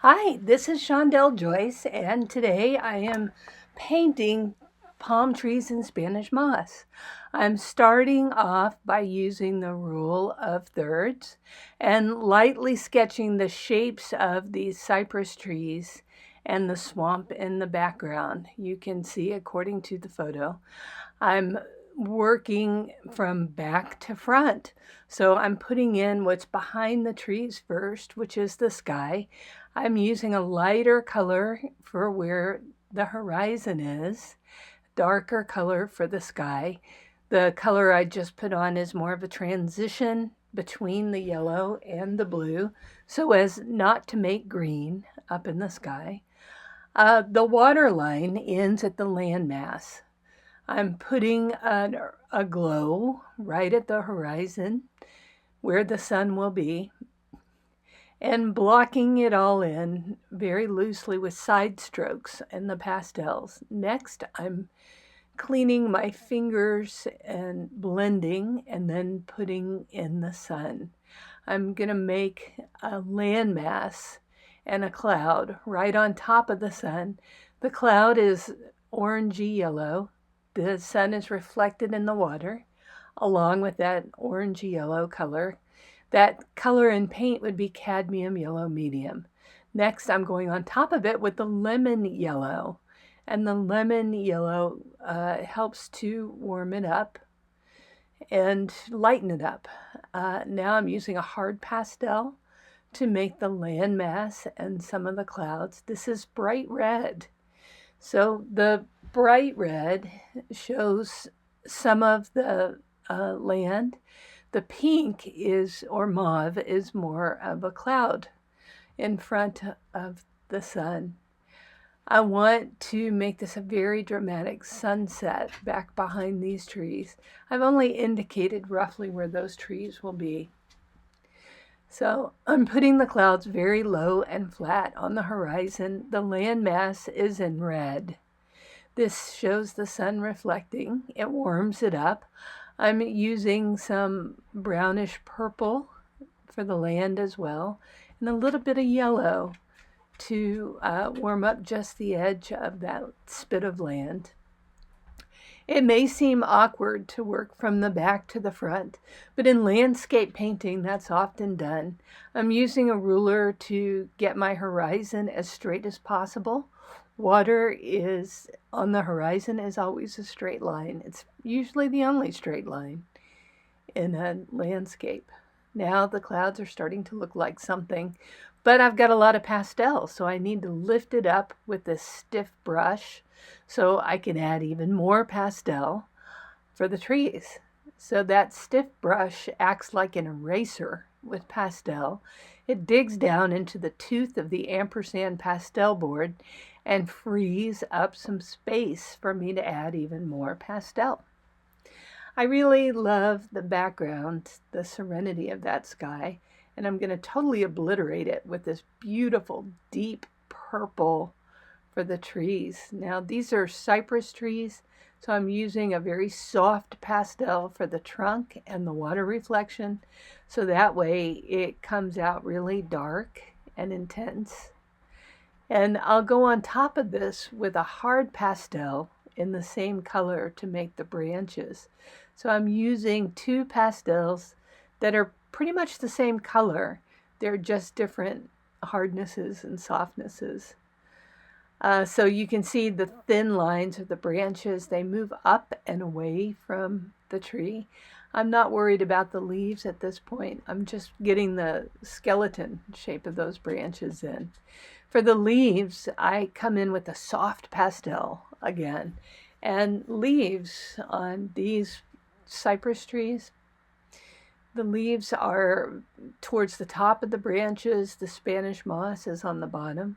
Hi, this is Shondell Joyce, and today I am painting palm trees in Spanish moss. I'm starting off by using the rule of thirds and lightly sketching the shapes of these cypress trees and the swamp in the background. You can see according to the photo. I'm working from back to front. So I'm putting in what's behind the trees first, which is the sky. I'm using a lighter color for where the horizon is, darker color for the sky. The color I just put on is more of a transition between the yellow and the blue so as not to make green up in the sky. The water line ends at the landmass. I'm putting a glow right at the horizon where the sun will be and blocking it all in very loosely with side strokes and the pastels. Next, I'm cleaning my fingers and blending and then putting in the sun. I'm going to make a landmass and a cloud right on top of the sun. The cloud is orangey yellow. The sun is reflected in the water along with that orangey yellow color. That color in paint would be cadmium yellow medium. Next, I'm going on top of it with the lemon yellow. And the lemon yellow helps to warm it up and lighten it up. Now I'm using a hard pastel to make the landmass and some of the clouds. This is bright red. So the bright red shows some of the land. The pink is, or mauve, is more of a cloud in front of the sun. I want to make this a very dramatic sunset back behind these trees. I've only indicated roughly where those trees will be. So I'm putting the clouds very low and flat on the horizon. The landmass is in red. This shows the sun reflecting. It warms it up. I'm using some brownish purple for the land as well, and a little bit of yellow to warm up just the edge of that spit of land. It may seem awkward to work from the back to the front, but in landscape painting, that's often done. I'm using a ruler to get my horizon as straight as possible. Water is on the horizon is always a straight line. It's usually the only straight line in a landscape. Now the clouds are starting to look like something, but I've got a lot of pastel, so I need to lift it up with this stiff brush so I can add even more pastel for the trees. So that stiff brush acts like an eraser with pastel. It digs down into the tooth of the ampersand pastel board and frees up some space for me to add even more pastel. I really love the background, the serenity of that sky, and I'm going to totally obliterate it with this beautiful deep purple for the trees. Now these are cypress trees, so I'm using a very soft pastel for the trunk and the water reflection, so that way it comes out really dark and intense. And I'll go on top of this with a hard pastel in the same color to make the branches. So I'm using two pastels that are pretty much the same color. They're just different hardnesses and softnesses. So you can see the thin lines of the branches. They move up and away from the tree. I'm not worried about the leaves at this point. I'm just getting the skeleton shape of those branches in. For the leaves, I come in with a soft pastel again. And leaves on these cypress trees, the leaves are towards the top of the branches. The Spanish moss is on the bottom.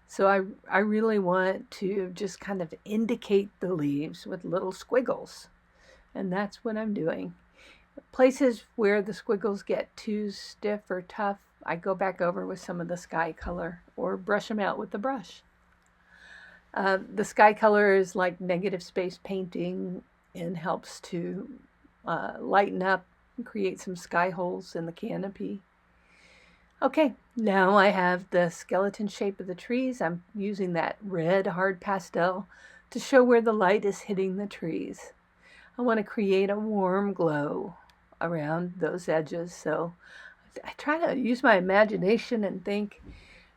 So I really want to just kind of indicate the leaves with little squiggles. And that's what I'm doing. Places where the squiggles get too stiff or tough, I go back over with some of the sky color or brush them out with the brush. The sky color is like negative space painting and helps to lighten up and create some sky holes in the canopy. Okay, now I have the skeleton shape of the trees. I'm using that red hard pastel to show where the light is hitting the trees. I want to create a warm glow around those edges, so I try to use my imagination and think,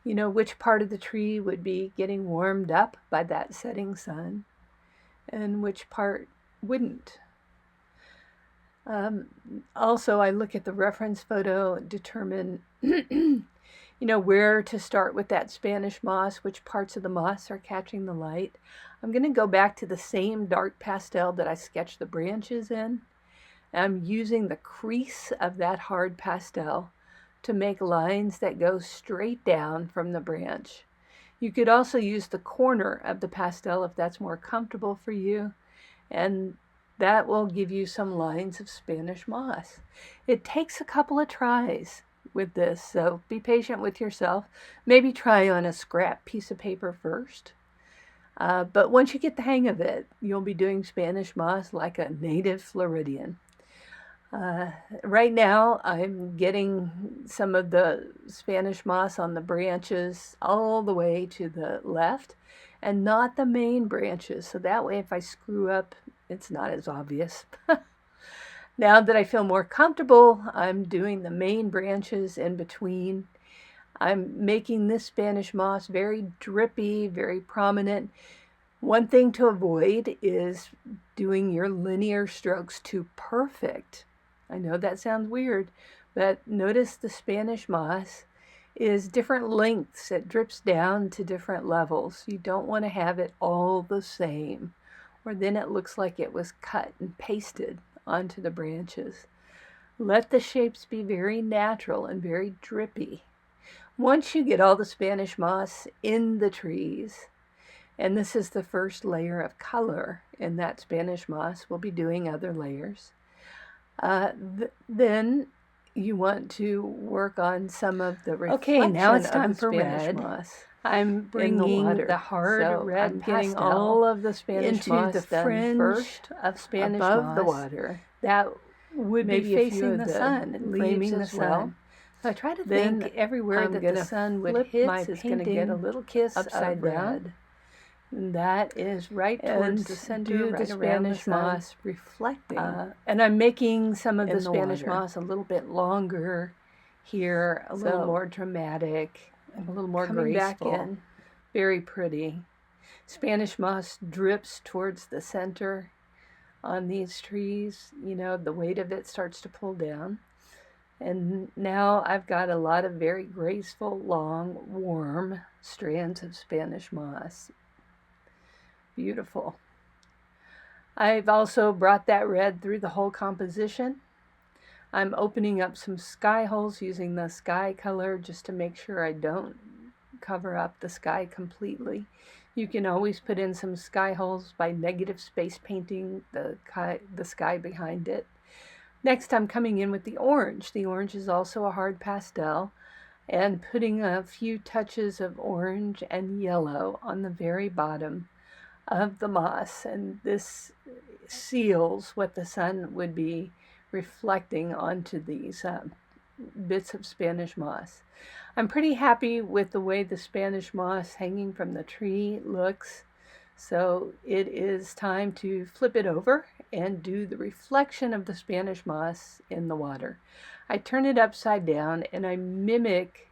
which part of the tree would be getting warmed up by that setting sun and which part wouldn't. Also, I look at the reference photo, determine, where to start with that Spanish moss, which parts of the moss are catching the light. I'm going to go back to the same dark pastel that I sketched the branches in. I'm using the crease of that hard pastel to make lines that go straight down from the branch. You could also use the corner of the pastel if that's more comfortable for you, and that will give you some lines of Spanish moss. It takes a couple of tries with this, so be patient with yourself. Maybe try on a scrap piece of paper first. But once you get the hang of it, you'll be doing Spanish moss like a native Floridian. Right now, I'm getting some of the Spanish moss on the branches all the way to the left and not the main branches. So that way, if I screw up, it's not as obvious. Now that I feel more comfortable, I'm doing the main branches in between. I'm making this Spanish moss very drippy, very prominent. One thing to avoid is doing your linear strokes too perfect. I know that sounds weird, but notice the Spanish moss is different lengths. It drips down to different levels. You don't want to have it all the same, or then it looks like it was cut and pasted onto the branches. Let the shapes be very natural and very drippy. Once you get all the Spanish moss in the trees, and this is the first layer of color in that Spanish moss, we'll be doing other layers. Then you want to work on some of the reflection. Okay, now it's time for red. Moss. I'm bringing the hard red I'm getting all of the Spanish into moss the fringe first of Spanish above moss. The water. That would maybe be facing the sun and framing the sun. So I try to think everywhere that the sun would hit is going to get a little kiss upside down. And that is right towards the center, right the Spanish moss reflecting. And I'm making some of the Spanish moss a little bit longer here, a little more dramatic, and a little more graceful. Back in. Very pretty. Spanish moss drips towards the center on these trees. The weight of it starts to pull down. And now I've got a lot of very graceful, long, warm strands of Spanish moss. Beautiful. I've also brought that red through the whole composition. I'm opening up some sky holes using the sky color just to make sure I don't cover up the sky completely. You can always put in some sky holes by negative space painting the sky behind it. Next, I'm coming in with the orange. The orange is also a hard pastel, and putting a few touches of orange and yellow on the very bottom of the moss, and this seals what the sun would be reflecting onto these bits of Spanish moss. I'm pretty happy with the way the Spanish moss hanging from the tree looks, so it is time to flip it over and do the reflection of the Spanish moss in the water. I turn it upside down and I mimic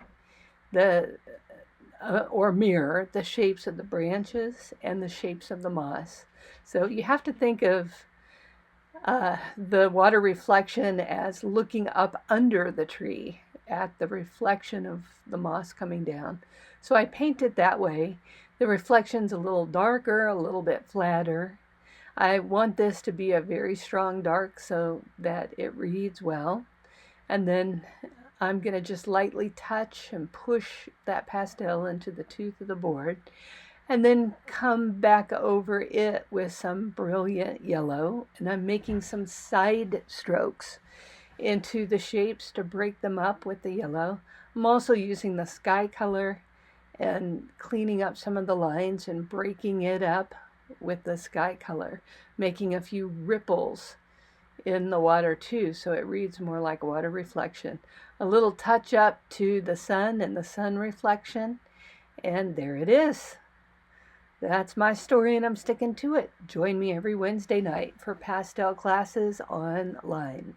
or mirror the shapes of the branches and the shapes of the moss. So you have to think of the water reflection as looking up under the tree at the reflection of the moss coming down. So I paint it that way. The reflection's a little darker, a little bit flatter. I want this to be a very strong dark so that it reads well. And then I'm going to just lightly touch and push that pastel into the tooth of the board, and then come back over it with some brilliant yellow. And I'm making some side strokes into the shapes to break them up with the yellow. I'm also using the sky color and cleaning up some of the lines and breaking it up with the sky color, making a few ripples in the water too, so it reads more like water reflection. A little touch up to the sun and the sun reflection, and there it is. That's my story, and I'm sticking to it. Join me every Wednesday night for pastel classes online.